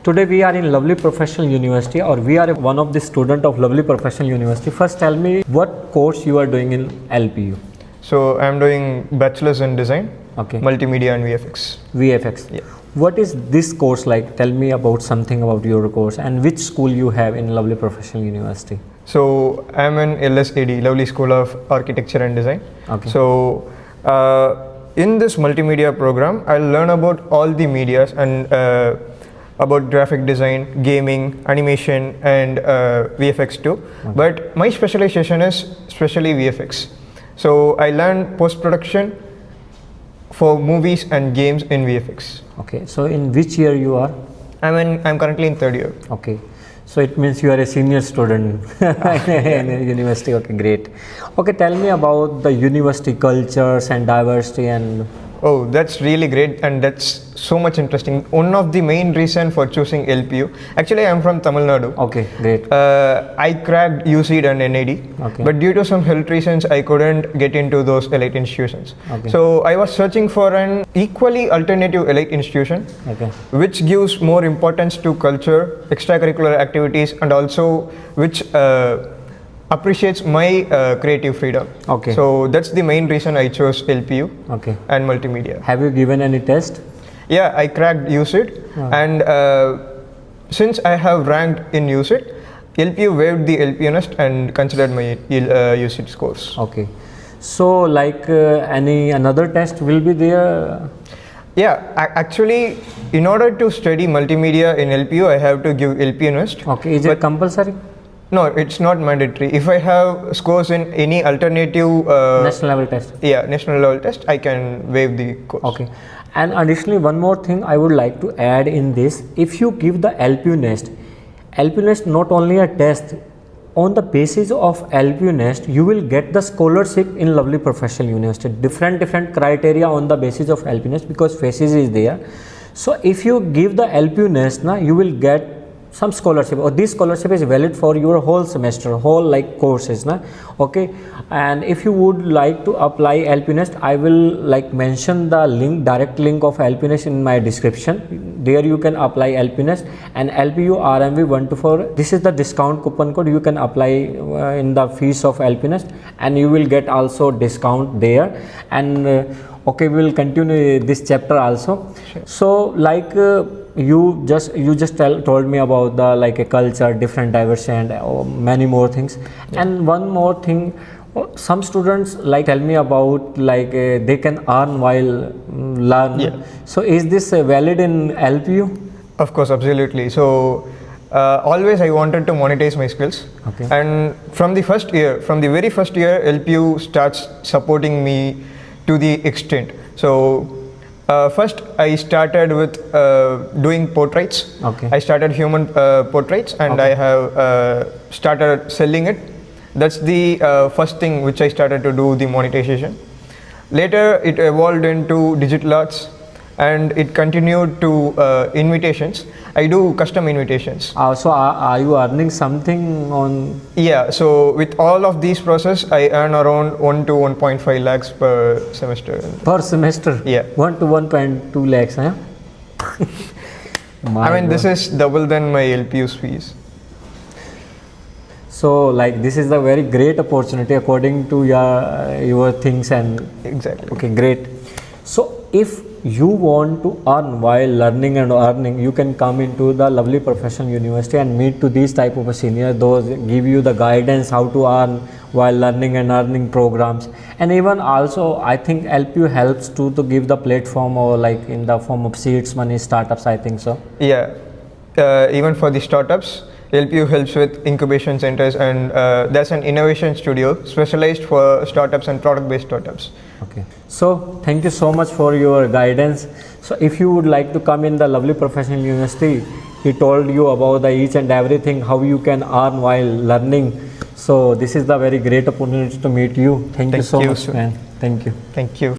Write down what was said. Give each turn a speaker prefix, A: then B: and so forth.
A: Today we are in Lovely Professional University, or we are one of the student of Lovely Professional University. First tell me what course you are doing in LPU.
B: So I'm doing bachelor's in design,
A: Okay.
B: multimedia and VFX.
A: VFX.
B: Yeah.
A: What is this course like? Tell me about something about your course and which school you have in Lovely Professional University.
B: So I'm in LSAD, Lovely School of Architecture and Design.
A: Okay.
B: So in this multimedia program, I'll learn about all the medias and about graphic design, gaming, animation, and VFX too.
A: Okay.
B: But my specialization is especially VFX. So I learn post-production for movies and games in VFX.
A: Okay. So in which year you are?
B: I'm currently in third year.
A: Okay. So it means you are a senior student in a university. Okay, great. Okay, tell me about the university cultures and diversity and.
B: Oh, that's really great, and that's so much interesting. One of the main reason for choosing LPU, actually I'm from Tamil Nadu.
A: Okay, great.
B: I cracked UCED and NAD,
A: Okay.
B: but due to some health reasons, I couldn't get into those elite institutions.
A: Okay.
B: So I was searching for an equally alternative elite institution,
A: Okay.
B: which gives more importance to culture, extracurricular activities, and also which appreciates my creative freedom.
A: Okay.
B: So that's the main reason I chose LPU
A: Okay.
B: and multimedia.
A: Have you given any test?
B: Yeah, I cracked UCED, and since I have ranked in UCED, LPU waived the LPU nest and considered my UCED scores.
A: Okay. So like any another test will be there?
B: Yeah, actually, in order to study multimedia in LPU, I have to give LPU nest.
A: Okay. Is it compulsory?
B: No, it's not mandatory. If I have scores in any alternative
A: National level test.
B: national level test, I can waive the course.
A: Okay. And additionally, one more thing I would like to add in this: if you give the LPU nest not only a test. On the basis of LPU nest, you will get the scholarship in Lovely Professional University. Different criteria on the basis of LPU nest, because phases is there. So if you give the LPU nest, you will get some scholarship, or this scholarship is valid for your whole semester, whole like courses, okay. And if you would like to apply LPU nest, I will like mention the link, direct link of LPU nest in my description. There you can apply LPU nest and LPU RMV 124. This is the discount coupon code. You can apply in the fees of LPU nest, and you will get also discount there. And okay, we will continue this chapter also.
B: Sure.
A: So like you just told me about the like a culture, different diversity, and many more things. Yeah. And one more thing, some students like tell me about like they can earn while learn.
B: Yeah.
A: So is this valid in LPU?
B: Of course, absolutely. So always I wanted to monetize my skills.
A: Okay.
B: And from the very first year, LPU starts supporting me to the extent. So first I started with doing portraits.
A: Okay.
B: I started human portraits, and
A: Okay.
B: I have started selling it. That's the first thing which I started to do the monetization. Later it evolved into digital arts, and it continued to invitations. I do custom invitations.
A: So are you earning something on?
B: Yeah, so with all of these process, I earn around 1 to 1.5 lakhs per semester.
A: Per semester?
B: Yeah.
A: 1 to 1.2 lakhs, huh?
B: I mean, this is double than my LPU's fees.
A: So like this is the very great opportunity according to your things. And
B: Exactly.
A: okay, great. So if you want to earn while learning and earning, you can come into the Lovely Professional University and meet to these type of a senior. Those give you the guidance how to earn while learning and earning programs. And even also I think LPU helps to give the platform, or like in the form of seeds, money, startups, I think so.
B: Yeah, even for the startups, LPU helps with incubation centers, and there's an innovation studio specialized for startups and product-based startups.
A: Okay. So thank you so much for your guidance. So if you would like to come in the Lovely Professional University, he told you about the each and everything, how you can earn while learning. So this is the very great opportunity to meet you. Thank you so much, man. Thank you.
B: Thank you.